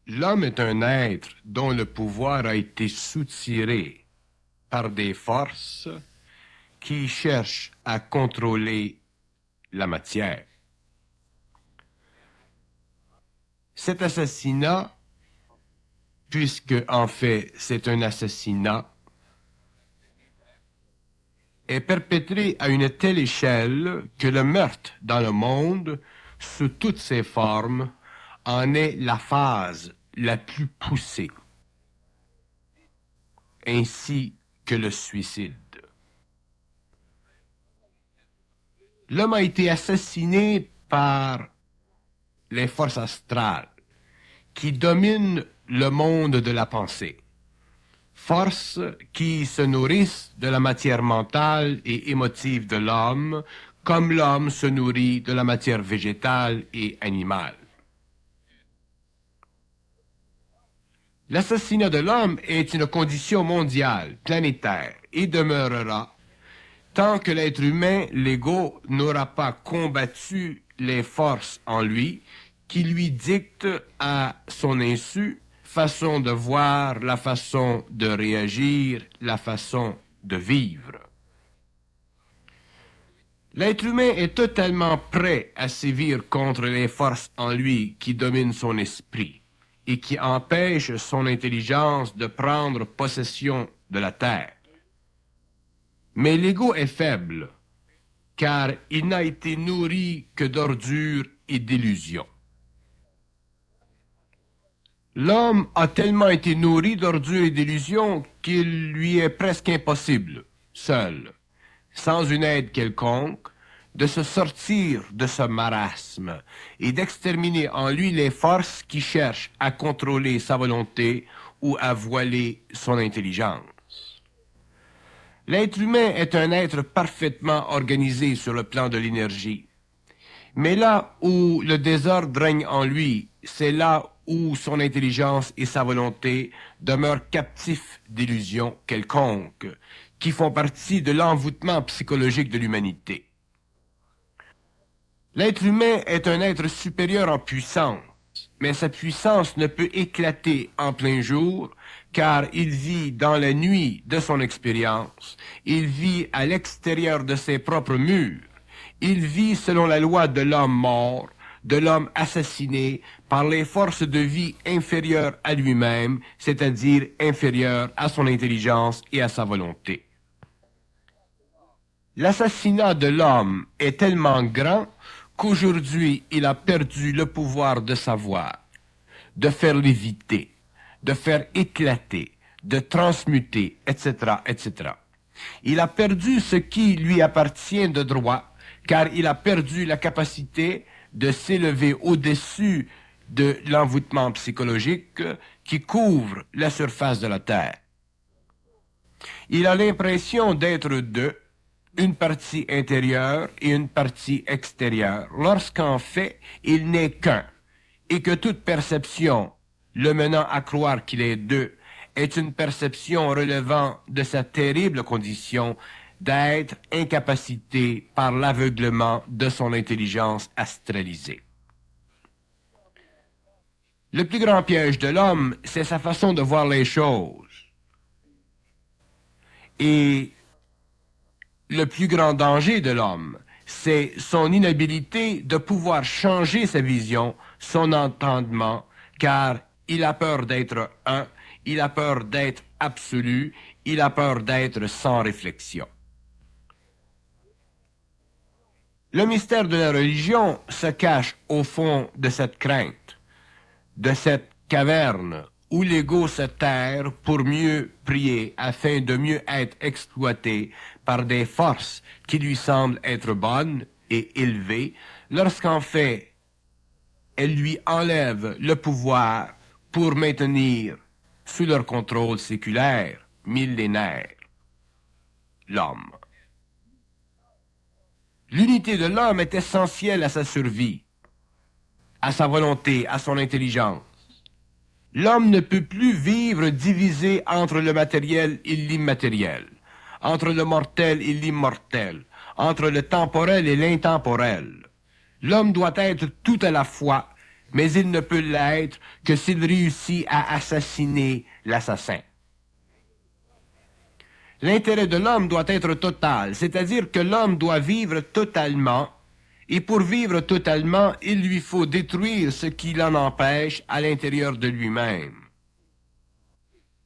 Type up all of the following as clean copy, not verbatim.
L'homme est un être dont le pouvoir a été soutiré par des forces qui cherchent à contrôler la matière. Cet assassinat, puisque en fait c'est un assassinat, est perpétré à une telle échelle que le meurtre dans le monde, sous toutes ses formes, en est la phase la plus poussée, ainsi que le suicide. L'homme a été assassiné par les forces astrales qui dominent le monde de la pensée. Forces qui se nourrissent de la matière mentale et émotive de l'homme, comme l'homme se nourrit de la matière végétale et animale. L'assassinat de l'homme est une condition mondiale, planétaire, et demeurera tant que l'être humain, l'ego, n'aura pas combattu les forces en lui qui lui dictent à son insu façon de voir, la façon de réagir, la façon de vivre. L'être humain est totalement prêt à sévir contre les forces en lui qui dominent son esprit et qui empêchent son intelligence de prendre possession de la terre. Mais l'ego est faible, car il n'a été nourri que d'ordures et d'illusions. L'homme a tellement été nourri d'ordures et d'illusions qu'il lui est presque impossible, seul, sans une aide quelconque, de se sortir de ce marasme et d'exterminer en lui les forces qui cherchent à contrôler sa volonté ou à voiler son intelligence. L'être humain est un être parfaitement organisé sur le plan de l'énergie. Mais là où le désordre règne en lui, c'est là où son intelligence et sa volonté demeurent captifs d'illusions quelconques, qui font partie de l'envoûtement psychologique de l'humanité. L'être humain est un être supérieur en puissance, mais sa puissance ne peut éclater en plein jour, car il vit dans la nuit de son expérience, il vit à l'extérieur de ses propres murs, il vit selon la loi de l'homme mort, de l'homme assassiné par les forces de vie inférieures à lui-même, c'est-à-dire inférieures à son intelligence et à sa volonté. L'assassinat de l'homme est tellement grand qu'aujourd'hui il a perdu le pouvoir de savoir, de faire léviter, de faire éclater, de transmuter, etc., etc. Il a perdu ce qui lui appartient de droit, car il a perdu la capacité de s'élever au-dessus de l'envoûtement psychologique qui couvre la surface de la Terre. Il a l'impression d'être deux, une partie intérieure et une partie extérieure, lorsqu'en fait, il n'est qu'un, et que toute perception le menant à croire qu'il est deux est une perception relevant de sa terrible condition d'être incapacité par l'aveuglement de son intelligence astralisée. Le plus grand piège de l'homme, c'est sa façon de voir les choses. Et le plus grand danger de l'homme, c'est son inhabilité de pouvoir changer sa vision, son entendement, car il a peur d'être un, il a peur d'être absolu, il a peur d'être sans réflexion. Le mystère de la religion se cache au fond de cette crainte, de cette caverne où l'ego se terre pour mieux prier afin de mieux être exploité par des forces qui lui semblent être bonnes et élevées, lorsqu'en fait, elles lui enlèvent le pouvoir pour maintenir sous leur contrôle séculaire, millénaire, l'homme. L'unité de l'homme est essentielle à sa survie, à sa volonté, à son intelligence. L'homme ne peut plus vivre divisé entre le matériel et l'immatériel, entre le mortel et l'immortel, entre le temporel et l'intemporel. L'homme doit être tout à la fois mais il ne peut l'être que s'il réussit à assassiner l'assassin. L'intérêt de l'homme doit être total, c'est-à-dire que l'homme doit vivre totalement, et pour vivre totalement, il lui faut détruire ce qui l'en empêche à l'intérieur de lui-même.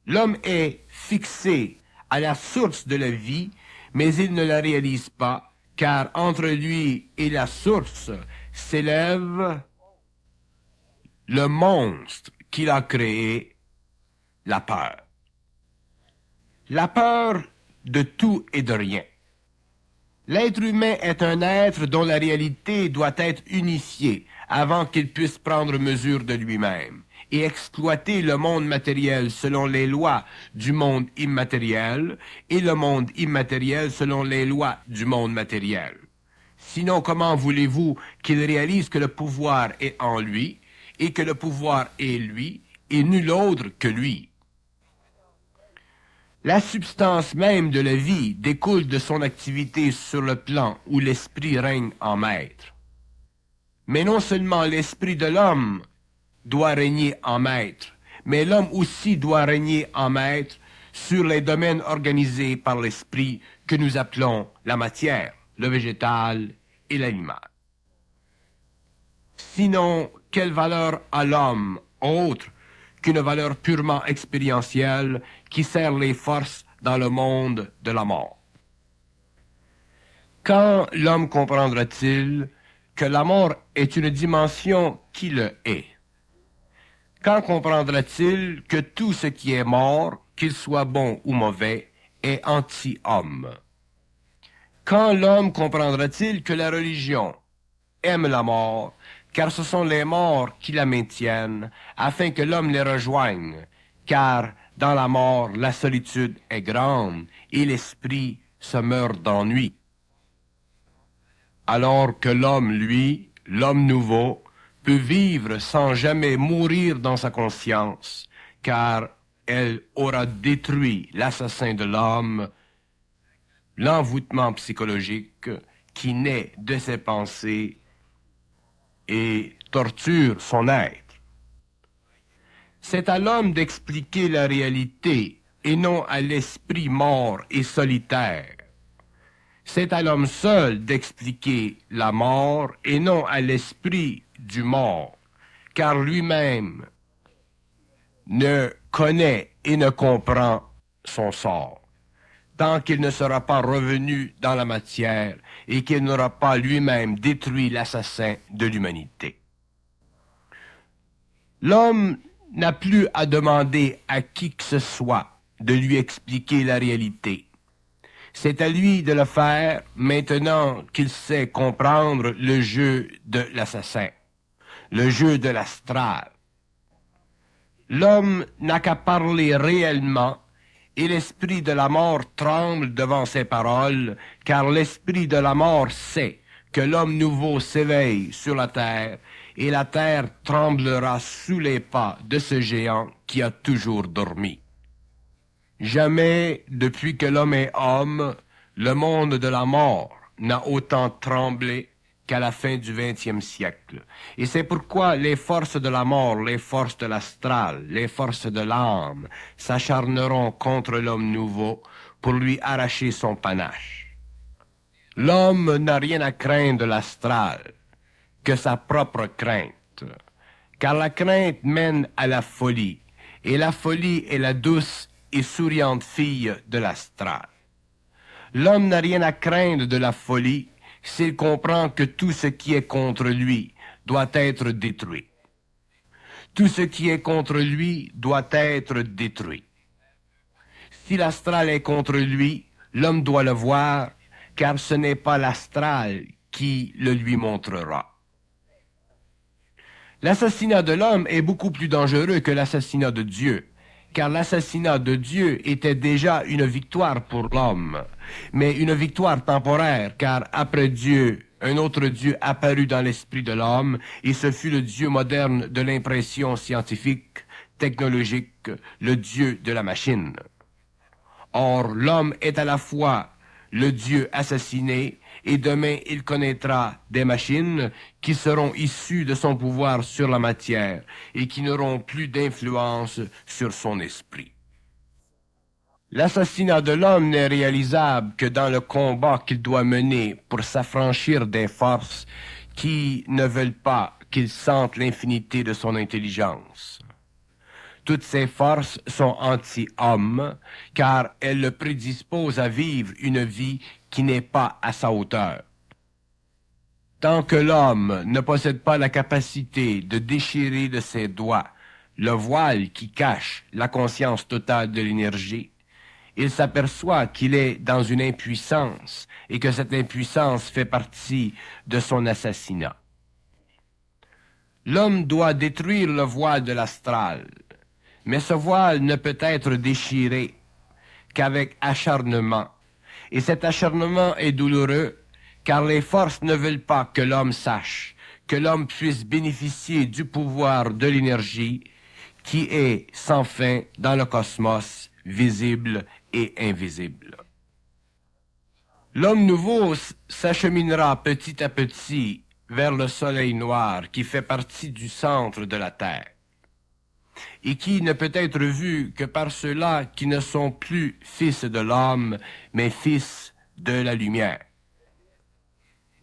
L'homme est fixé à la source de la vie, mais il ne la réalise pas, car entre lui et la source s'élève le monstre qu'il a créé, la peur. La peur de tout et de rien. L'être humain est un être dont la réalité doit être unifiée avant qu'il puisse prendre mesure de lui-même et exploiter le monde matériel selon les lois du monde immatériel et le monde immatériel selon les lois du monde matériel. Sinon, comment voulez-vous qu'il réalise que le pouvoir est en lui et que le pouvoir est lui et nul autre que lui? La substance même de la vie découle de son activité sur le plan où l'esprit règne en maître. Mais non seulement l'esprit de l'homme doit régner en maître, mais l'homme aussi doit régner en maître sur les domaines organisés par l'esprit que nous appelons la matière, le végétal et l'animal. Sinon, quelle valeur a l'homme autre qu'une valeur purement expérientielle qui sert les forces dans le monde de la mort? Quand l'homme comprendra-t-il que la mort est une dimension qui le est? Quand comprendra-t-il que tout ce qui est mort, qu'il soit bon ou mauvais, est anti-homme? Quand l'homme comprendra-t-il que la religion aime la mort, car ce sont les morts qui la maintiennent, afin que l'homme les rejoigne, car dans la mort, la solitude est grande et l'esprit se meurt d'ennui. Alors que l'homme, lui, l'homme nouveau, peut vivre sans jamais mourir dans sa conscience, car elle aura détruit l'assassin de l'homme, l'envoûtement psychologique qui naît de ses pensées et torture son être. C'est à l'homme d'expliquer la réalité et non à l'esprit mort et solitaire. C'est à l'homme seul d'expliquer la mort et non à l'esprit du mort, car lui-même ne connaît et ne comprend son sort, tant qu'il ne sera pas revenu dans la matière et qu'il n'aura pas lui-même détruit l'assassin de l'humanité. L'homme n'a plus à demander à qui que ce soit de lui expliquer la réalité. C'est à lui de le faire maintenant qu'il sait comprendre le jeu de l'assassin, le jeu de l'astral. L'homme n'a qu'à parler réellement et l'esprit de la mort tremble devant ses paroles, car l'esprit de la mort sait que l'homme nouveau s'éveille sur la terre et la terre tremblera sous les pas de ce géant qui a toujours dormi. Jamais, depuis que l'homme est homme, le monde de la mort n'a autant tremblé qu'à la fin du XXe siècle. Et c'est pourquoi les forces de la mort, les forces de l'astral, les forces de l'âme s'acharneront contre l'homme nouveau pour lui arracher son panache. L'homme n'a rien à craindre de l'astral que sa propre crainte, car la crainte mène à la folie, et la folie est la douce et souriante fille de l'astral. L'homme n'a rien à craindre de la folie s'il comprend que tout ce qui est contre lui doit être détruit. Tout ce qui est contre lui doit être détruit. Si l'astral est contre lui, l'homme doit le voir, car ce n'est pas l'astral qui le lui montrera. L'assassinat de l'homme est beaucoup plus dangereux que l'assassinat de Dieu, car l'assassinat de Dieu était déjà une victoire pour l'homme, mais une victoire temporaire, car après Dieu, un autre Dieu apparut dans l'esprit de l'homme, et ce fut le Dieu moderne de l'impression scientifique, technologique, le Dieu de la machine. Or, l'homme est à la fois le Dieu assassiné et demain il connaîtra des machines qui seront issues de son pouvoir sur la matière et qui n'auront plus d'influence sur son esprit. L'assassinat de l'homme n'est réalisable que dans le combat qu'il doit mener pour s'affranchir des forces qui ne veulent pas qu'il sente l'infinité de son intelligence. Toutes ces forces sont anti-hommes, car elles le prédisposent à vivre une vie qui n'est pas à sa hauteur. Tant que l'homme ne possède pas la capacité de déchirer de ses doigts le voile qui cache la conscience totale de l'énergie, il s'aperçoit qu'il est dans une impuissance et que cette impuissance fait partie de son assassinat. L'homme doit détruire le voile de l'astral, mais ce voile ne peut être déchiré qu'avec acharnement. Et cet acharnement est douloureux, car les forces ne veulent pas que l'homme sache, que l'homme puisse bénéficier du pouvoir de l'énergie qui est sans fin dans le cosmos, visible et invisible. L'homme nouveau s'acheminera petit à petit vers le soleil noir qui fait partie du centre de la Terre et qui ne peut être vu que par ceux-là qui ne sont plus fils de l'homme, mais fils de la lumière.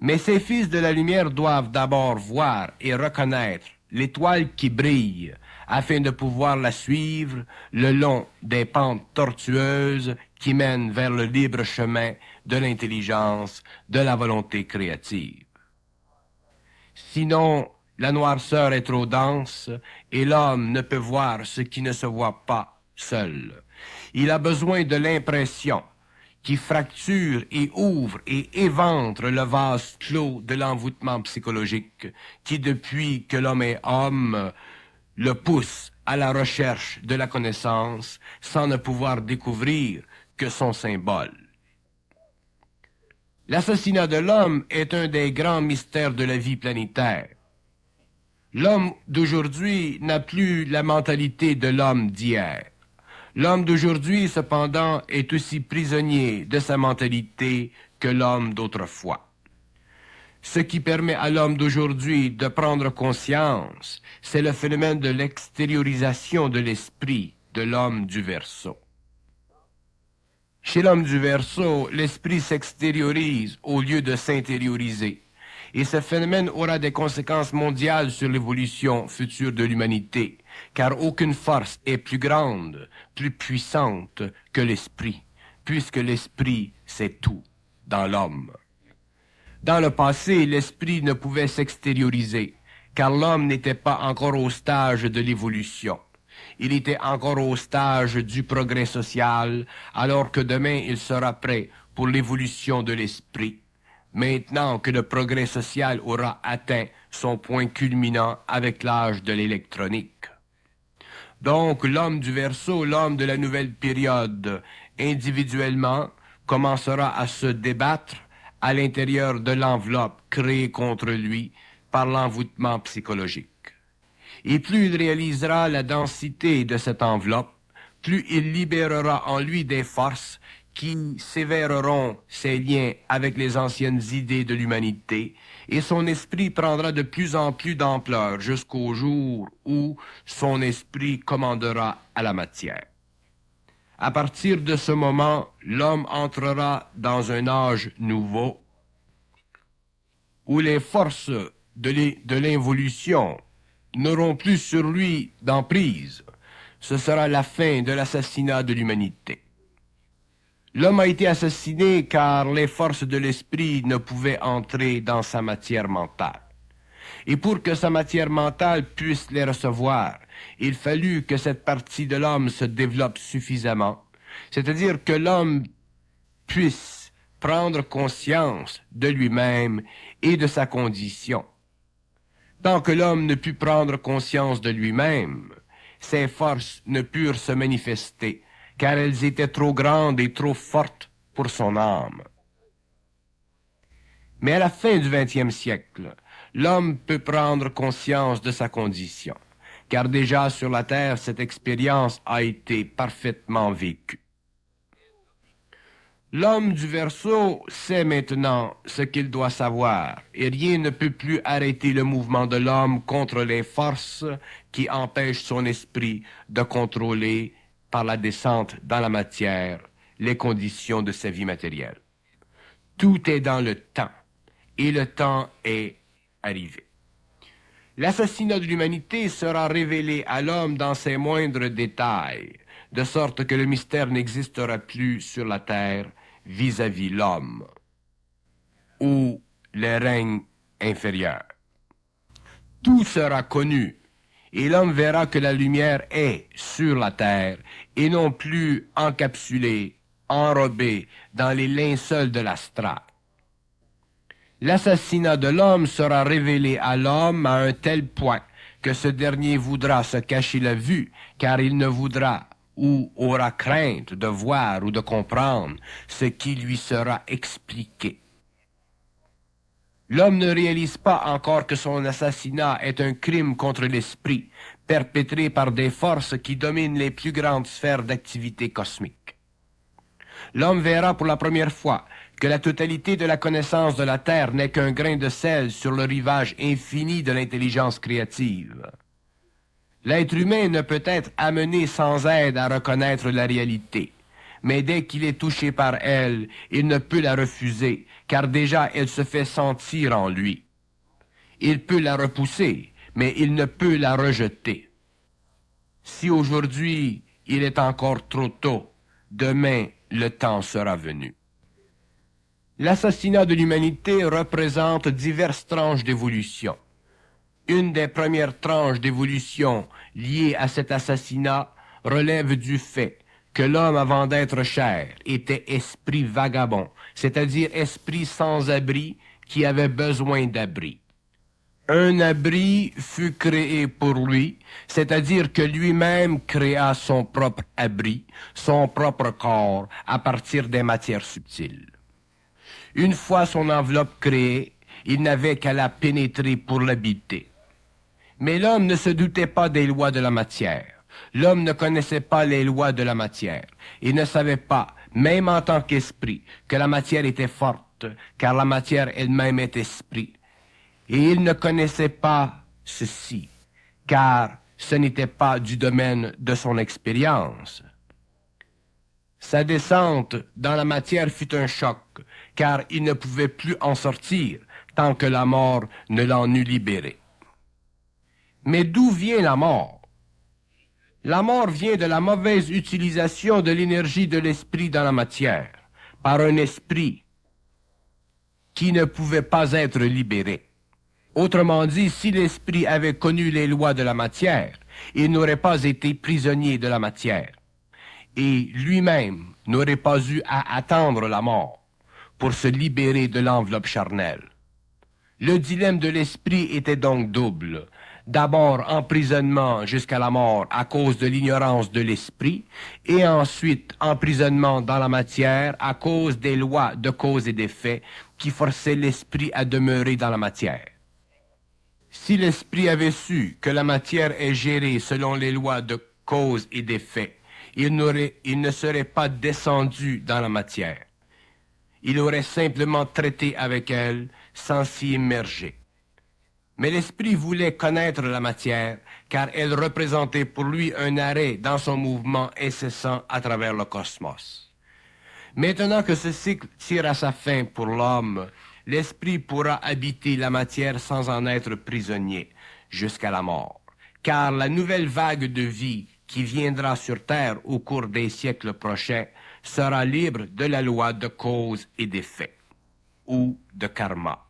Mais ces fils de la lumière doivent d'abord voir et reconnaître l'étoile qui brille, afin de pouvoir la suivre le long des pentes tortueuses qui mènent vers le libre chemin de l'intelligence, de la volonté créative. Sinon, la noirceur est trop dense et l'homme ne peut voir ce qui ne se voit pas seul. Il a besoin de l'impression qui fracture et ouvre et éventre le vase clos de l'envoûtement psychologique qui, depuis que l'homme est homme, le pousse à la recherche de la connaissance sans ne pouvoir découvrir que son symbole. L'assassinat de l'homme est un des grands mystères de la vie planétaire. L'homme d'aujourd'hui n'a plus la mentalité de l'homme d'hier. L'homme d'aujourd'hui, cependant, est aussi prisonnier de sa mentalité que l'homme d'autrefois. Ce qui permet à l'homme d'aujourd'hui de prendre conscience, c'est le phénomène de l'extériorisation de l'esprit de l'homme du Verseau. Chez l'homme du Verseau, l'esprit s'extériorise au lieu de s'intérioriser. Et ce phénomène aura des conséquences mondiales sur l'évolution future de l'humanité, car aucune force est plus grande, plus puissante que l'esprit, puisque l'esprit, c'est tout dans l'homme. Dans le passé, l'esprit ne pouvait s'extérioriser, car l'homme n'était pas encore au stage de l'évolution. Il était encore au stage du progrès social, alors que demain il sera prêt pour l'évolution de l'esprit. Maintenant que le progrès social aura atteint son point culminant avec l'âge de l'électronique. Donc l'homme du Verseau, l'homme de la nouvelle période, individuellement, commencera à se débattre à l'intérieur de l'enveloppe créée contre lui par l'envoûtement psychologique. Et plus il réalisera la densité de cette enveloppe, plus il libérera en lui des forces qui sévèreront ses liens avec les anciennes idées de l'humanité, et son esprit prendra de plus en plus d'ampleur jusqu'au jour où son esprit commandera à la matière. À partir de ce moment, l'homme entrera dans un âge nouveau, où les forces de l'involution n'auront plus sur lui d'emprise. Ce sera la fin de l'assassinat de l'humanité. L'homme a été assassiné car les forces de l'esprit ne pouvaient entrer dans sa matière mentale. Et pour que sa matière mentale puisse les recevoir, il fallut que cette partie de l'homme se développe suffisamment, c'est-à-dire que l'homme puisse prendre conscience de lui-même et de sa condition. Tant que l'homme ne put prendre conscience de lui-même, ses forces ne purent se manifester, car elles étaient trop grandes et trop fortes pour son âme. Mais à la fin du XXe siècle, l'homme peut prendre conscience de sa condition, car déjà sur la Terre, cette expérience a été parfaitement vécue. L'homme du Verseau sait maintenant ce qu'il doit savoir, et rien ne peut plus arrêter le mouvement de l'homme contre les forces qui empêchent son esprit de contrôler, par la descente dans la matière, les conditions de sa vie matérielle. Tout est dans le temps, et le temps est arrivé. L'assassinat de l'humanité sera révélé à l'homme dans ses moindres détails, de sorte que le mystère n'existera plus sur la terre vis-à-vis l'homme ou les règnes inférieurs. Tout sera connu, et l'homme verra que la lumière est sur la terre et non plus encapsulée, enrobée dans les linceuls de l'astral. L'assassinat de l'homme sera révélé à l'homme à un tel point que ce dernier voudra se cacher la vue, car il ne voudra ou aura crainte de voir ou de comprendre ce qui lui sera expliqué. L'homme ne réalise pas encore que son assassinat est un crime contre l'esprit, perpétré par des forces qui dominent les plus grandes sphères d'activité cosmique. L'homme verra pour la première fois que la totalité de la connaissance de la Terre n'est qu'un grain de sel sur le rivage infini de l'intelligence créative. L'être humain ne peut être amené sans aide à reconnaître la réalité, mais dès qu'il est touché par elle, il ne peut la refuser, car déjà elle se fait sentir en lui. Il peut la repousser, mais il ne peut la rejeter. Si aujourd'hui il est encore trop tôt, demain le temps sera venu. L'assassinat de l'humanité représente diverses tranches d'évolution. Une des premières tranches d'évolution liées à cet assassinat relève du fait que l'homme, avant d'être chair, était esprit vagabond, c'est-à-dire esprit sans abri qui avait besoin d'abri. Un abri fut créé pour lui, c'est-à-dire que lui-même créa son propre abri, son propre corps, à partir des matières subtiles. Une fois son enveloppe créée, il n'avait qu'à la pénétrer pour l'habiter. Mais l'homme ne se doutait pas des lois de la matière. L'homme ne connaissait pas les lois de la matière. Il ne savait pas, même en tant qu'esprit, que la matière était forte, car la matière elle-même est esprit. Et il ne connaissait pas ceci, car ce n'était pas du domaine de son expérience. Sa descente dans la matière fut un choc, car il ne pouvait plus en sortir tant que la mort ne l'en eût libéré. Mais d'où vient la mort? La mort vient de la mauvaise utilisation de l'énergie de l'esprit dans la matière, par un esprit qui ne pouvait pas être libéré. Autrement dit, si l'esprit avait connu les lois de la matière, il n'aurait pas été prisonnier de la matière, et lui-même n'aurait pas eu à attendre la mort pour se libérer de l'enveloppe charnelle. Le dilemme de l'esprit était donc double. D'abord emprisonnement jusqu'à la mort à cause de l'ignorance de l'esprit, et ensuite emprisonnement dans la matière à cause des lois de cause et d'effet qui forçaient l'esprit à demeurer dans la matière. Si l'esprit avait su que la matière est gérée selon les lois de cause et d'effet, il ne serait pas descendu dans la matière. Il aurait simplement traité avec elle sans s'y immerger. Mais l'esprit voulait connaître la matière, car elle représentait pour lui un arrêt dans son mouvement incessant à travers le cosmos. Maintenant que ce cycle tire à sa fin pour l'homme, l'esprit pourra habiter la matière sans en être prisonnier jusqu'à la mort, car la nouvelle vague de vie qui viendra sur Terre au cours des siècles prochains sera libre de la loi de cause et d'effet, ou de karma.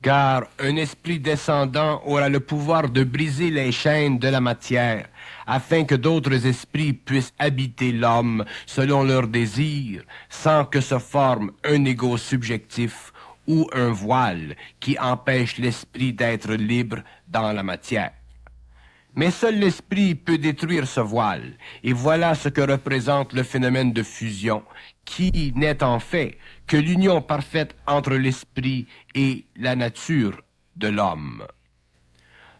Car un esprit descendant aura le pouvoir de briser les chaînes de la matière, afin que d'autres esprits puissent habiter l'homme selon leurs désirs, sans que se forme un ego subjectif ou un voile qui empêche l'esprit d'être libre dans la matière. Mais seul l'esprit peut détruire ce voile, et voilà ce que représente le phénomène de fusion, qui n'est en fait que l'union parfaite entre l'esprit et la nature de l'homme.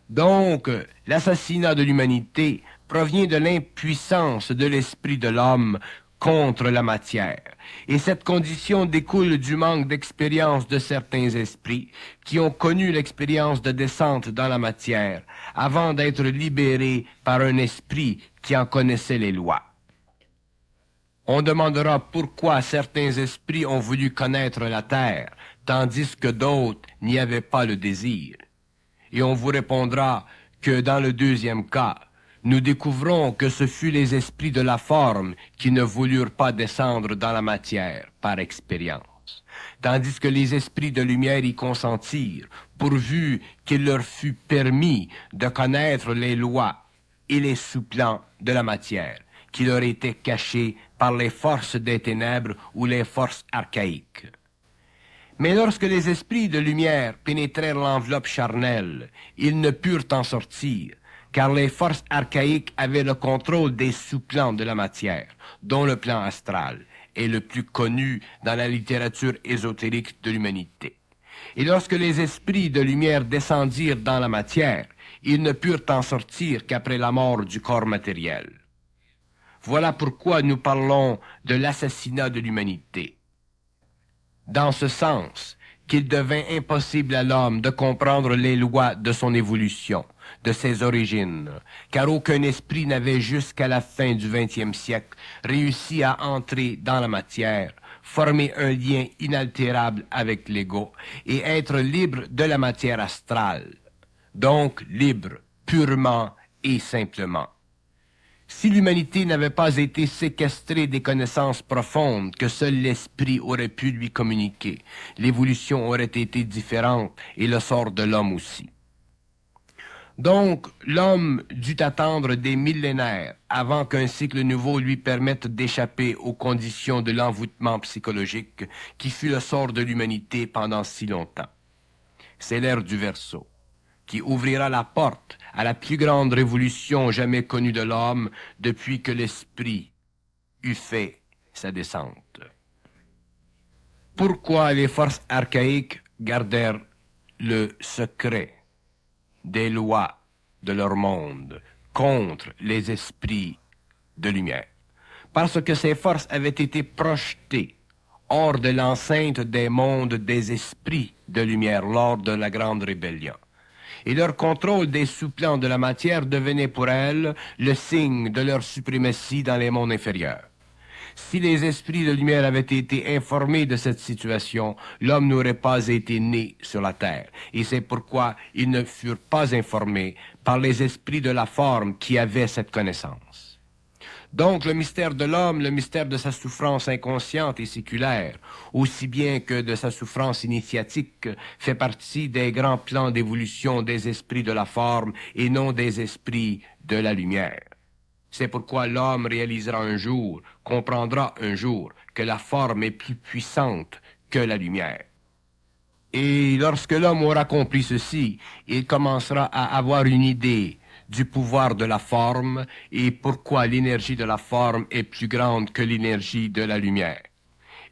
Donc, l'assassinat de l'humanité provient de l'impuissance de l'esprit de l'homme contre la matière. Et cette condition découle du manque d'expérience de certains esprits qui ont connu l'expérience de descente dans la matière avant d'être libérés par un esprit qui en connaissait les lois. On demandera pourquoi certains esprits ont voulu connaître la terre, tandis que d'autres n'y avaient pas le désir. Et on vous répondra que dans le deuxième cas, nous découvrons que ce fut les esprits de la forme qui ne voulurent pas descendre dans la matière par expérience, tandis que les esprits de lumière y consentirent, pourvu qu'il leur fût permis de connaître les lois et les sous-plans de la matière, qui leur étaient cachés par les forces des ténèbres ou les forces archaïques. Mais lorsque les esprits de lumière pénétrèrent l'enveloppe charnelle, ils ne purent en sortir, car les forces archaïques avaient le contrôle des sous-plans de la matière, dont le plan astral est le plus connu dans la littérature ésotérique de l'humanité. Et lorsque les esprits de lumière descendirent dans la matière, ils ne purent en sortir qu'après la mort du corps matériel. Voilà pourquoi nous parlons de l'assassinat de l'humanité. Dans ce sens, qu'il devint impossible à l'homme de comprendre les lois de son évolution, de ses origines, car aucun esprit n'avait jusqu'à la fin du XXe siècle réussi à entrer dans la matière, former un lien inaltérable avec l'ego et être libre de la matière astrale, donc libre purement et simplement. Si l'humanité n'avait pas été séquestrée des connaissances profondes que seul l'esprit aurait pu lui communiquer, l'évolution aurait été différente et le sort de l'homme aussi. Donc, l'homme dut attendre des millénaires avant qu'un cycle nouveau lui permette d'échapper aux conditions de l'envoûtement psychologique qui fut le sort de l'humanité pendant si longtemps. C'est l'ère du Verseau, qui ouvrira la porte à la plus grande révolution jamais connue de l'homme depuis que l'esprit eut fait sa descente. Pourquoi les forces archaïques gardèrent le secret des lois de leur monde contre les esprits de lumière? Parce que ces forces avaient été projetées hors de l'enceinte des mondes des esprits de lumière lors de la grande rébellion. Et leur contrôle des sous-plans de la matière devenait pour elles le signe de leur suprématie dans les mondes inférieurs. Si les esprits de lumière avaient été informés de cette situation, l'homme n'aurait pas été né sur la terre. Et c'est pourquoi ils ne furent pas informés par les esprits de la forme qui avaient cette connaissance. Donc le mystère de l'homme, le mystère de sa souffrance inconsciente et séculaire, aussi bien que de sa souffrance initiatique, fait partie des grands plans d'évolution des esprits de la forme et non des esprits de la lumière. C'est pourquoi l'homme réalisera un jour, comprendra un jour, que la forme est plus puissante que la lumière. Et lorsque l'homme aura compris ceci, il commencera à avoir une idée du pouvoir de la forme et pourquoi l'énergie de la forme est plus grande que l'énergie de la lumière.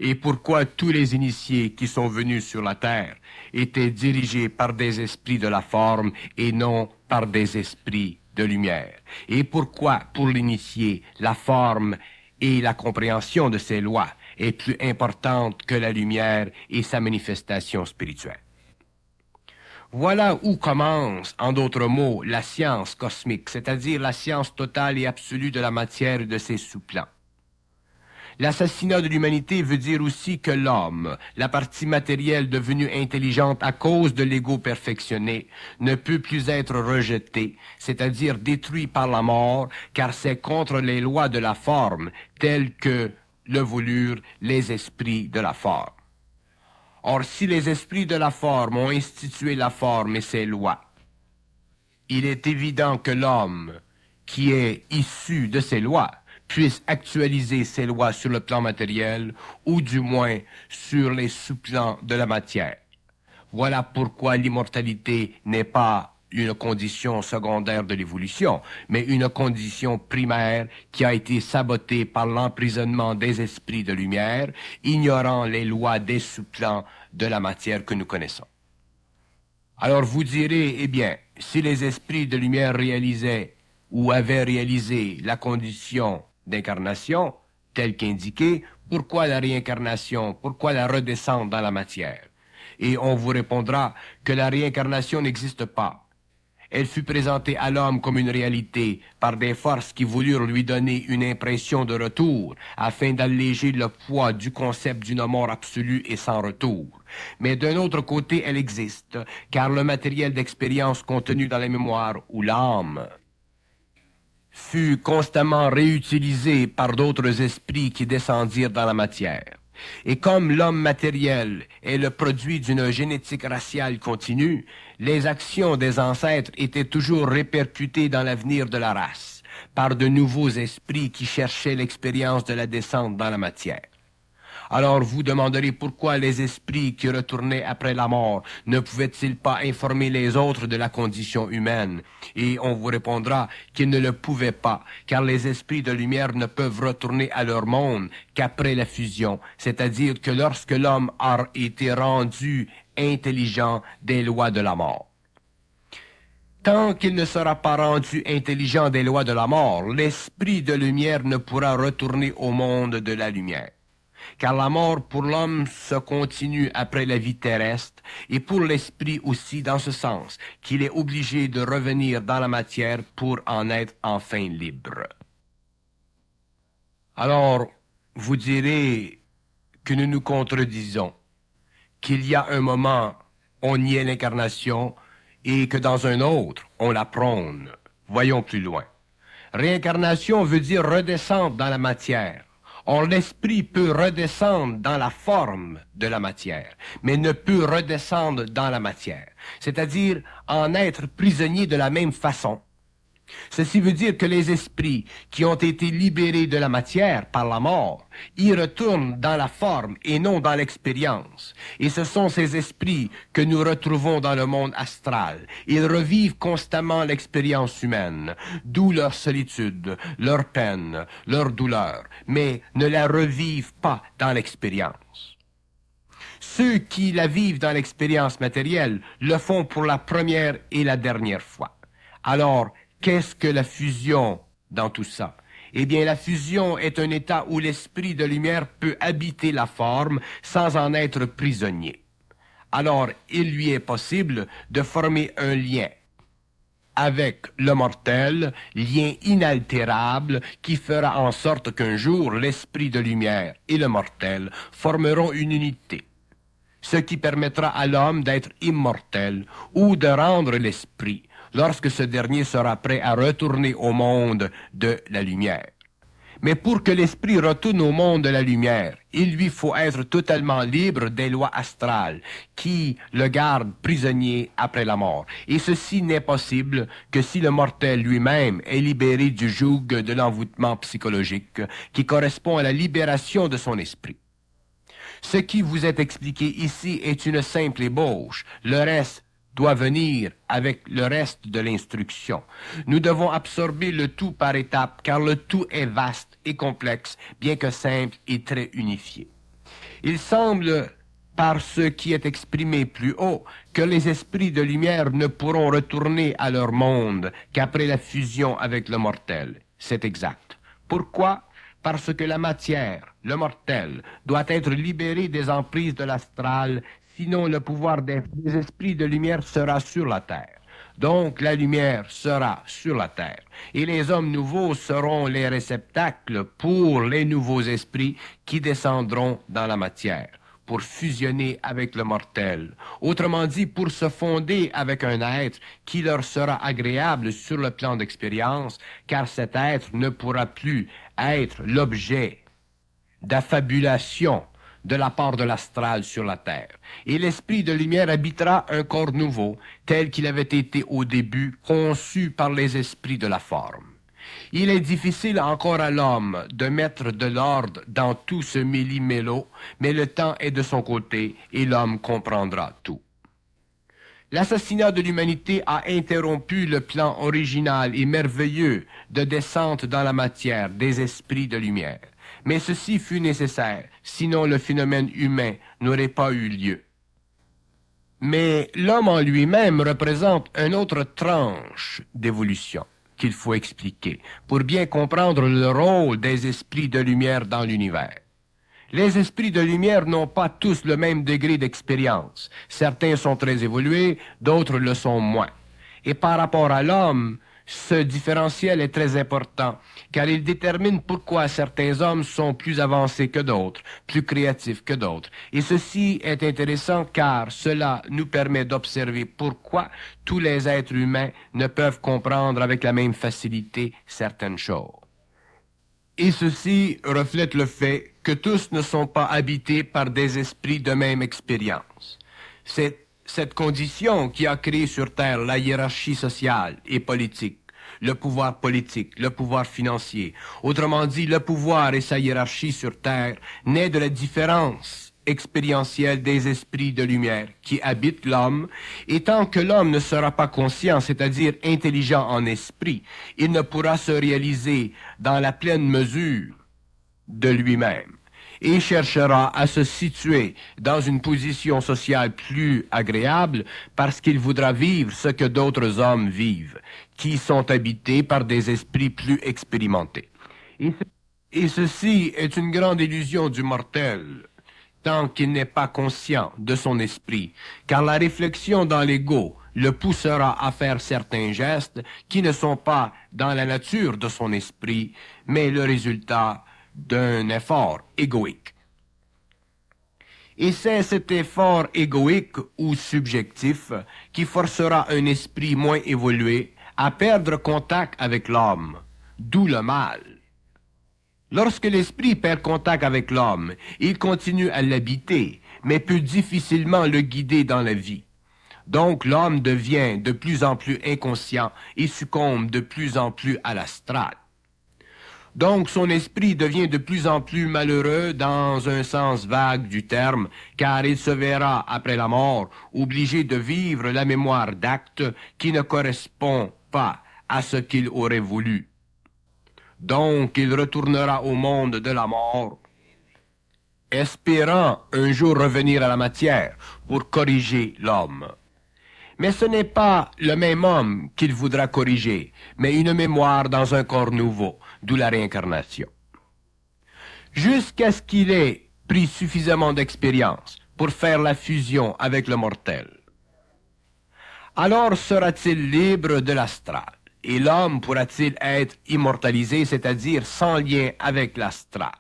Et pourquoi tous les initiés qui sont venus sur la terre étaient dirigés par des esprits de la forme et non par des esprits de lumière. Et pourquoi, pour l'initié, la forme et la compréhension de ses lois est plus importante que la lumière et sa manifestation spirituelle. Voilà où commence, en d'autres mots, la science cosmique, c'est-à-dire la science totale et absolue de la matière et de ses sous-plans. L'assassinat de l'humanité veut dire aussi que l'homme, la partie matérielle devenue intelligente à cause de l'ego perfectionné, ne peut plus être rejeté, c'est-à-dire détruit par la mort, car c'est contre les lois de la forme, telles que le voulurent les esprits de la forme. Or, si les esprits de la forme ont institué la forme et ses lois, il est évident que l'homme, qui est issu de ces lois, puisse actualiser ces lois sur le plan matériel, ou du moins sur les sous-plans de la matière. Voilà pourquoi l'immortalité n'est pas une condition secondaire de l'évolution, mais une condition primaire qui a été sabotée par l'emprisonnement des esprits de lumière, ignorant les lois des sous-plans de la matière que nous connaissons. Alors vous direz, eh bien, si les esprits de lumière réalisaient ou avaient réalisé la condition d'incarnation, tel qu'indiqué, pourquoi la réincarnation, pourquoi la redescente dans la matière? Et on vous répondra que la réincarnation n'existe pas. Elle fut présentée à l'homme comme une réalité par des forces qui voulurent lui donner une impression de retour afin d'alléger le poids du concept d'une mort absolue et sans retour. Mais d'un autre côté, elle existe, car le matériel d'expérience contenu dans la mémoire ou l'âme fut constamment réutilisé par d'autres esprits qui descendirent dans la matière. Et comme l'homme matériel est le produit d'une génétique raciale continue, les actions des ancêtres étaient toujours répercutées dans l'avenir de la race, par de nouveaux esprits qui cherchaient l'expérience de la descente dans la matière. Alors vous demanderez pourquoi les esprits qui retournaient après la mort ne pouvaient-ils pas informer les autres de la condition humaine? Et on vous répondra qu'ils ne le pouvaient pas, car les esprits de lumière ne peuvent retourner à leur monde qu'après la fusion, c'est-à-dire que lorsque l'homme a été rendu intelligent des lois de la mort. Tant qu'il ne sera pas rendu intelligent des lois de la mort, l'esprit de lumière ne pourra retourner au monde de la lumière. Car la mort pour l'homme se continue après la vie terrestre, et pour l'esprit aussi dans ce sens, qu'il est obligé de revenir dans la matière pour en être enfin libre. Alors, vous direz que nous nous contredisons, qu'il y a un moment, on niait l'incarnation, et que dans un autre, on la prône. Voyons plus loin. Réincarnation veut dire redescendre dans la matière. Or, l'esprit peut redescendre dans la forme de la matière, mais ne peut redescendre dans la matière, c'est-à-dire en être prisonnier de la même façon. Ceci veut dire que les esprits qui ont été libérés de la matière par la mort y retournent dans la forme et non dans l'expérience. Et ce sont ces esprits que nous retrouvons dans le monde astral. Ils revivent constamment l'expérience humaine, d'où leur solitude, leur peine, leur douleur, mais ne la revivent pas dans l'expérience. Ceux qui la vivent dans l'expérience matérielle le font pour la première et la dernière fois. Alors, qu'est-ce que la fusion dans tout ça? Eh bien, la fusion est un état où l'esprit de lumière peut habiter la forme sans en être prisonnier. Alors, il lui est possible de former un lien avec le mortel, lien inaltérable qui fera en sorte qu'un jour l'esprit de lumière et le mortel formeront une unité, ce qui permettra à l'homme d'être immortel ou de rendre l'esprit lorsque ce dernier sera prêt à retourner au monde de la lumière. Mais pour que l'esprit retourne au monde de la lumière, il lui faut être totalement libre des lois astrales qui le gardent prisonnier après la mort. Et ceci n'est possible que si le mortel lui-même est libéré du joug de l'envoûtement psychologique qui correspond à la libération de son esprit. Ce qui vous est expliqué ici est une simple ébauche. Le reste doit venir avec le reste de l'instruction. Nous devons absorber le tout par étapes, car le tout est vaste et complexe, bien que simple et très unifié. Il semble, par ce qui est exprimé plus haut, que les esprits de lumière ne pourront retourner à leur monde qu'après la fusion avec le mortel. C'est exact. Pourquoi? Parce que la matière, le mortel, doit être libéré des emprises de l'astral, sinon le pouvoir des esprits de lumière sera sur la terre. Donc la lumière sera sur la terre, et les hommes nouveaux seront les réceptacles pour les nouveaux esprits qui descendront dans la matière, pour fusionner avec le mortel. Autrement dit, pour se fonder avec un être qui leur sera agréable sur le plan d'expérience, car cet être ne pourra plus être l'objet d'affabulation de la part de l'astral sur la terre. Et l'esprit de lumière habitera un corps nouveau, tel qu'il avait été au début, conçu par les esprits de la forme. Il est difficile encore à l'homme de mettre de l'ordre dans tout ce méli-mélo, mais le temps est de son côté et l'homme comprendra tout. L'assassinat de l'humanité a interrompu le plan original et merveilleux de descente dans la matière des esprits de lumière. Mais ceci fut nécessaire, sinon le phénomène humain n'aurait pas eu lieu. Mais l'homme en lui-même représente une autre tranche d'évolution, qu'il faut expliquer pour bien comprendre le rôle des esprits de lumière dans l'univers. Les esprits de lumière n'ont pas tous le même degré d'expérience. Certains sont très évolués, d'autres le sont moins. Et par rapport à l'homme, ce différentiel est très important, car il détermine pourquoi certains hommes sont plus avancés que d'autres, plus créatifs que d'autres. Et ceci est intéressant car cela nous permet d'observer pourquoi tous les êtres humains ne peuvent comprendre avec la même facilité certaines choses. Et ceci reflète le fait que tous ne sont pas habités par des esprits de même expérience. C'est cette condition qui a créé sur Terre la hiérarchie sociale et politique, le pouvoir financier. Autrement dit, le pouvoir et sa hiérarchie sur Terre naît de la différence expérientielle des esprits de lumière qui habitent l'homme, et tant que l'homme ne sera pas conscient, c'est-à-dire intelligent en esprit, il ne pourra se réaliser dans la pleine mesure de lui-même et cherchera à se situer dans une position sociale plus agréable parce qu'il voudra vivre ce que d'autres hommes vivent, qui sont habités par des esprits plus expérimentés. Et ceci est une grande illusion du mortel, tant qu'il n'est pas conscient de son esprit, car la réflexion dans l'ego le poussera à faire certains gestes qui ne sont pas dans la nature de son esprit, mais le résultat d'un effort égoïque. Et c'est cet effort égoïque ou subjectif qui forcera un esprit moins évolué à perdre contact avec l'homme, d'où le mal. Lorsque l'esprit perd contact avec l'homme, il continue à l'habiter, mais peut difficilement le guider dans la vie. Donc l'homme devient de plus en plus inconscient et succombe de plus en plus à l'astral. Donc son esprit devient de plus en plus malheureux dans un sens vague du terme, car il se verra, après la mort, obligé de vivre la mémoire d'actes qui ne correspond pas à ce qu'il aurait voulu. Donc il retournera au monde de la mort, espérant un jour revenir à la matière pour corriger l'homme. Mais ce n'est pas le même homme qu'il voudra corriger, mais une mémoire dans un corps nouveau, d'où la réincarnation. Jusqu'à ce qu'il ait pris suffisamment d'expérience pour faire la fusion avec le mortel. Alors sera-t-il libre de l'astral, et l'homme pourra-t-il être immortalisé, c'est-à-dire sans lien avec l'astral.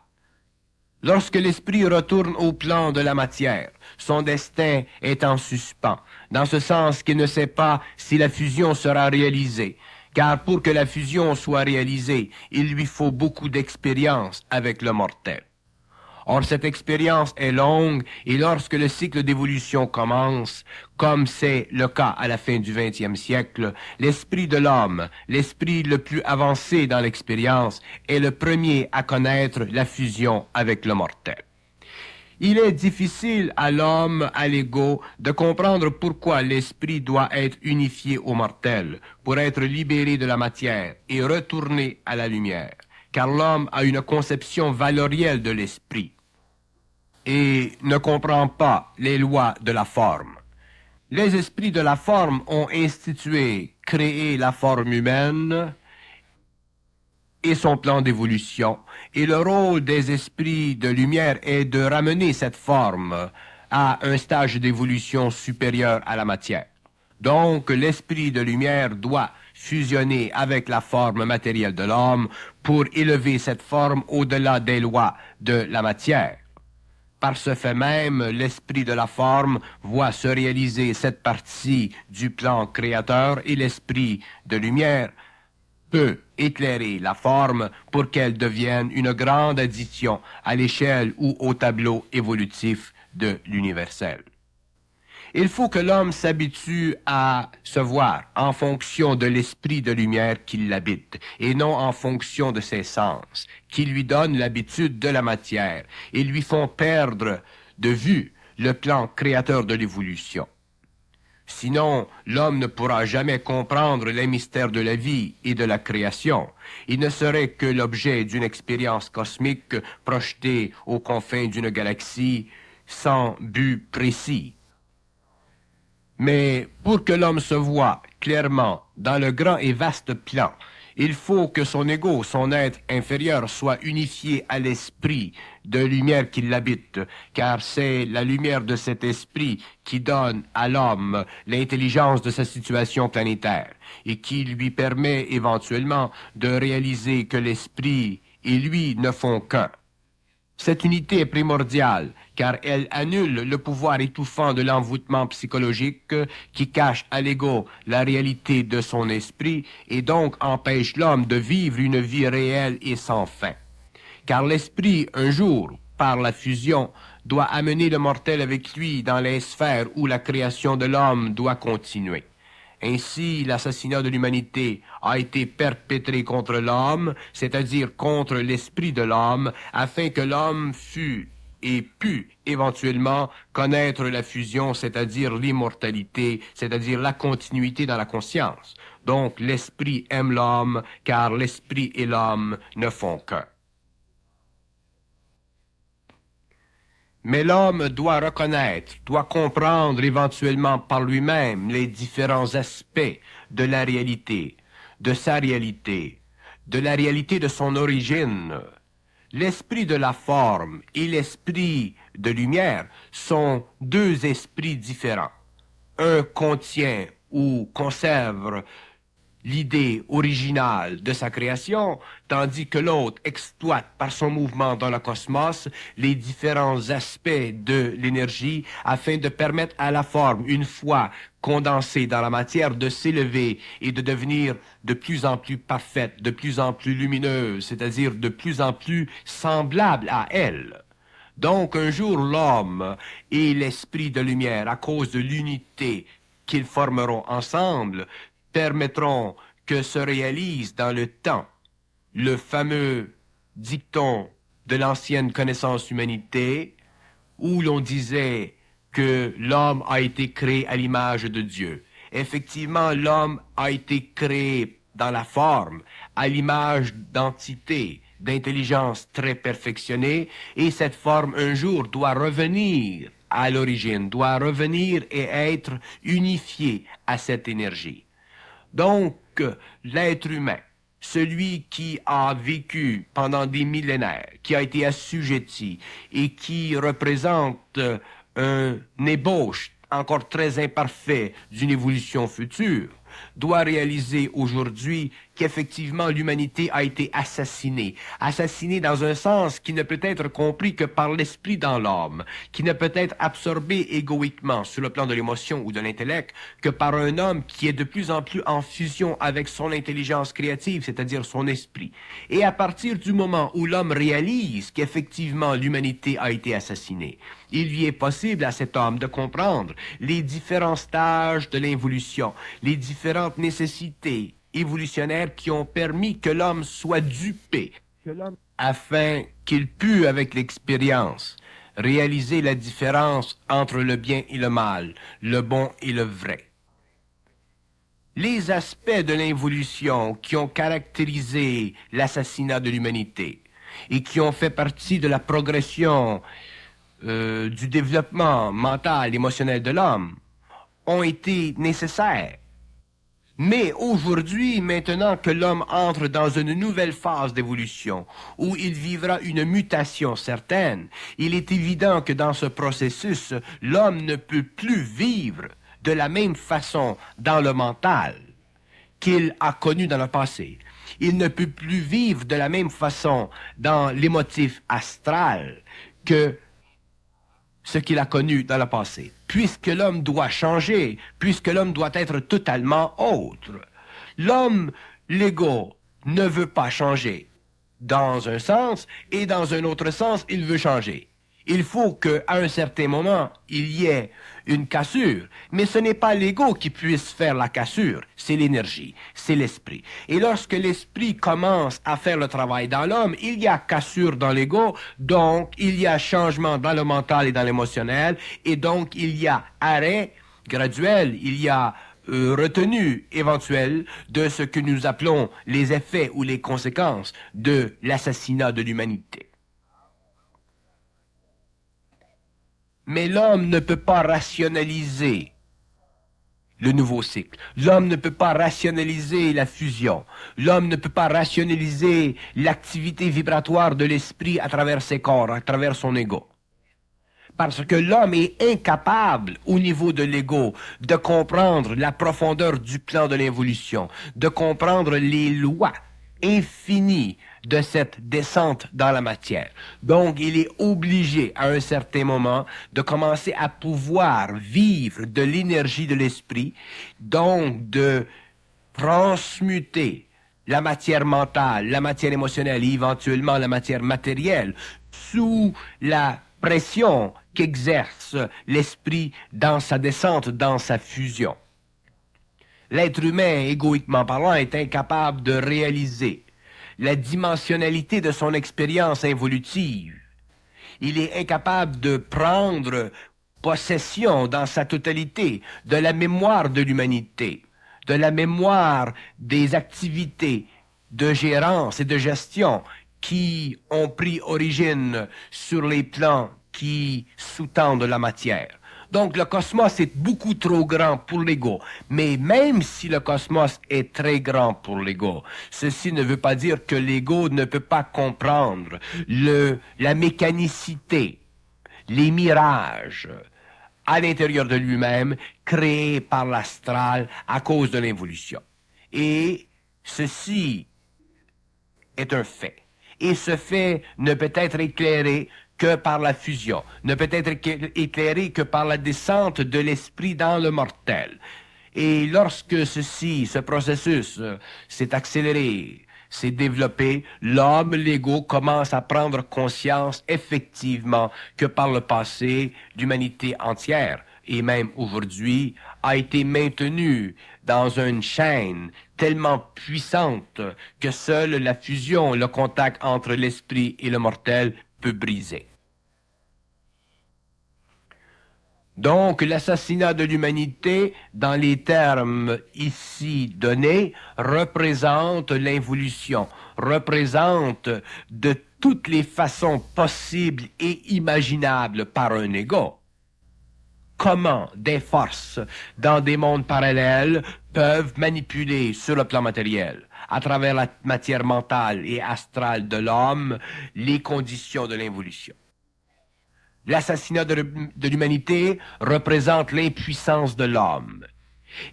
Lorsque l'esprit retourne au plan de la matière, son destin est en suspens, dans ce sens qu'il ne sait pas si la fusion sera réalisée, car pour que la fusion soit réalisée, il lui faut beaucoup d'expérience avec le mortel. Or, cette expérience est longue, et lorsque le cycle d'évolution commence, comme c'est le cas à la fin du XXe siècle, l'esprit de l'homme, l'esprit le plus avancé dans l'expérience, est le premier à connaître la fusion avec le mortel. Il est difficile à l'homme, à l'ego, de comprendre pourquoi l'esprit doit être unifié au mortel, pour être libéré de la matière et retourner à la lumière, car l'homme a une conception valorielle de l'esprit et ne comprend pas les lois de la forme. Les esprits de la forme ont créé la forme humaine et son plan d'évolution, et le rôle des esprits de lumière est de ramener cette forme à un stage d'évolution supérieur à la matière. Donc, l'esprit de lumière doit fusionner avec la forme matérielle de l'homme pour élever cette forme au-delà des lois de la matière. Par ce fait même, l'esprit de la forme voit se réaliser cette partie du plan créateur et l'esprit de lumière peut éclairer la forme pour qu'elle devienne une grande addition à l'échelle ou au tableau évolutif de l'universel. Il faut que l'homme s'habitue à se voir en fonction de l'esprit de lumière qui l'habite, et non en fonction de ses sens, qui lui donnent l'habitude de la matière et lui font perdre de vue le plan créateur de l'évolution. Sinon, l'homme ne pourra jamais comprendre les mystères de la vie et de la création. Il ne serait que l'objet d'une expérience cosmique projetée aux confins d'une galaxie sans but précis. Mais pour que l'homme se voie clairement dans le grand et vaste plan, il faut que son ego, son être inférieur, soit unifié à l'esprit de lumière qui l'habite, car c'est la lumière de cet esprit qui donne à l'homme l'intelligence de sa situation planétaire et qui lui permet éventuellement de réaliser que l'esprit et lui ne font qu'un. Cette unité est primordiale, car elle annule le pouvoir étouffant de l'envoûtement psychologique qui cache à l'ego la réalité de son esprit et donc empêche l'homme de vivre une vie réelle et sans fin. Car l'esprit, un jour, par la fusion, doit amener le mortel avec lui dans les sphères où la création de l'homme doit continuer. Ainsi, l'assassinat de l'humanité a été perpétré contre l'homme, c'est-à-dire contre l'esprit de l'homme, afin que l'homme fût et pût éventuellement connaître la fusion, c'est-à-dire l'immortalité, c'est-à-dire la continuité dans la conscience. Donc, l'esprit aime l'homme, car l'esprit et l'homme ne font qu'un. Mais l'homme doit reconnaître, doit comprendre éventuellement par lui-même les différents aspects de la réalité, de sa réalité, de la réalité de son origine. L'esprit de la forme et l'esprit de lumière sont deux esprits différents. Un contient ou conserve l'idée originale de sa création, tandis que l'autre exploite par son mouvement dans le cosmos les différents aspects de l'énergie afin de permettre à la forme, une fois condensée dans la matière, de s'élever et de devenir de plus en plus parfaite, de plus en plus lumineuse, c'est-à-dire de plus en plus semblable à elle. Donc un jour l'homme et l'esprit de lumière, à cause de l'unité qu'ils formeront ensemble, permettront que se réalise dans le temps le fameux dicton de l'ancienne connaissance humanité où l'on disait que l'homme a été créé à l'image de Dieu. Effectivement, l'homme a été créé dans la forme, à l'image d'entité, d'intelligence très perfectionnée, et cette forme un jour doit revenir à l'origine, doit revenir et être unifiée à cette énergie. Donc, l'être humain, celui qui a vécu pendant des millénaires, qui a été assujetti et qui représente un ébauche encore très imparfait d'une évolution future, doit réaliser aujourd'hui qu'effectivement l'humanité a été assassinée. Assassinée dans un sens qui ne peut être compris que par l'esprit dans l'homme, qui ne peut être absorbé égoïquement sur le plan de l'émotion ou de l'intellect que par un homme qui est de plus en plus en fusion avec son intelligence créative, c'est-à-dire son esprit. Et à partir du moment où l'homme réalise qu'effectivement l'humanité a été assassinée, il lui est possible à cet homme de comprendre les différents stages de l'évolution, les différentes nécessités évolutionnaires qui ont permis que l'homme soit dupé, afin qu'il pût, avec l'expérience, réaliser la différence entre le bien et le mal, le bon et le vrai. Les aspects de l'évolution qui ont caractérisé l'assassinat de l'humanité et qui ont fait partie de la progression du développement mental, émotionnel de l'homme, ont été nécessaires. Mais aujourd'hui, maintenant que l'homme entre dans une nouvelle phase d'évolution, où il vivra une mutation certaine, il est évident que dans ce processus, l'homme ne peut plus vivre de la même façon dans le mental qu'il a connu dans le passé. Il ne peut plus vivre de la même façon dans l'émotif astral que ce qu'il a connu dans le passé. Puisque l'homme doit changer, puisque l'homme doit être totalement autre. L'homme, l'ego, ne veut pas changer dans un sens, et dans un autre sens, il veut changer. Il faut qu'à un certain moment, il y ait une cassure. Mais ce n'est pas l'ego qui puisse faire la cassure, c'est l'énergie, c'est l'esprit. Et lorsque l'esprit commence à faire le travail dans l'homme, il y a cassure dans l'ego, donc il y a changement dans le mental et dans l'émotionnel, et donc il y a arrêt graduel, il y a retenue éventuelle de ce que nous appelons les effets ou les conséquences de l'assassinat de l'humanité. Mais l'homme ne peut pas rationaliser le nouveau cycle. L'homme ne peut pas rationaliser la fusion. L'homme ne peut pas rationaliser l'activité vibratoire de l'esprit à travers ses corps, à travers son ego. Parce que l'homme est incapable, au niveau de l'ego, de comprendre la profondeur du plan de l'évolution, de comprendre les lois infinies de cette descente dans la matière. Donc, il est obligé, à un certain moment, de commencer à pouvoir vivre de l'énergie de l'esprit, donc de transmuter la matière mentale, la matière émotionnelle et éventuellement la matière matérielle sous la pression qu'exerce l'esprit dans sa descente, dans sa fusion. L'être humain, égoïquement parlant, est incapable de réaliser la dimensionnalité de son expérience involutive. Il est incapable de prendre possession dans sa totalité de la mémoire de l'humanité, de la mémoire des activités de gérance et de gestion qui ont pris origine sur les plans qui sous-tendent la matière. Donc le cosmos est beaucoup trop grand pour l'ego. Mais même si le cosmos est très grand pour l'ego, ceci ne veut pas dire que l'ego ne peut pas comprendre la mécanicité, les mirages à l'intérieur de lui-même créés par l'astral à cause de l'évolution. Et ceci est un fait. Et ce fait ne peut être éclairé que par la fusion, ne peut être éclairé que par la descente de l'esprit dans le mortel. Et lorsque ce processus s'est accéléré, s'est développé, l'homme, l'ego, commence à prendre conscience effectivement que par le passé, l'humanité entière, et même aujourd'hui, a été maintenue dans une chaîne tellement puissante que seule la fusion, le contact entre l'esprit et le mortel peut briser. Donc, l'assassinat de l'humanité, dans les termes ici donnés, représente l'involution, représente de toutes les façons possibles et imaginables par un ego. Comment des forces dans des mondes parallèles peuvent manipuler sur le plan matériel, à travers la matière mentale et astrale de l'homme, les conditions de l'involution. L'assassinat de l'humanité représente l'impuissance de l'homme.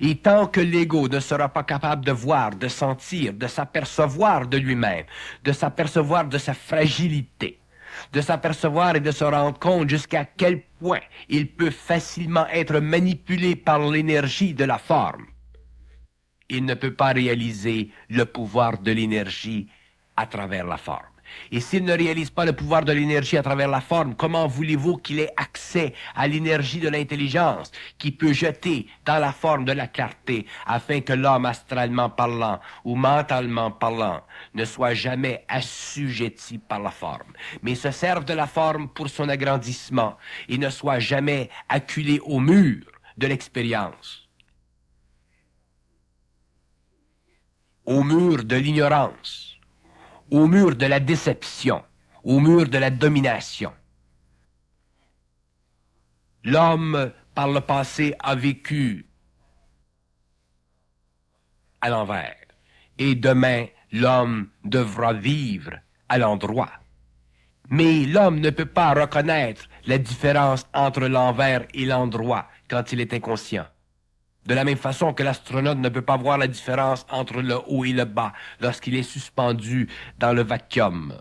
Et tant que l'ego ne sera pas capable de voir, de sentir, de s'apercevoir de lui-même, de s'apercevoir de sa fragilité, de s'apercevoir et de se rendre compte jusqu'à quel point il peut facilement être manipulé par l'énergie de la forme, il ne peut pas réaliser le pouvoir de l'énergie à travers la forme. Et s'il ne réalise pas le pouvoir de l'énergie à travers la forme, comment voulez-vous qu'il ait accès à l'énergie de l'intelligence qui peut jeter dans la forme de la clarté afin que l'homme astralement parlant ou mentalement parlant ne soit jamais assujetti par la forme, mais se serve de la forme pour son agrandissement et ne soit jamais acculé au mur de l'expérience, au mur de l'ignorance, au mur de la déception, au mur de la domination. L'homme, par le passé, a vécu à l'envers. Et demain, l'homme devra vivre à l'endroit. Mais l'homme ne peut pas reconnaître la différence entre l'envers et l'endroit quand il est inconscient. De la même façon que l'astronaute ne peut pas voir la différence entre le haut et le bas lorsqu'il est suspendu dans le vacuum.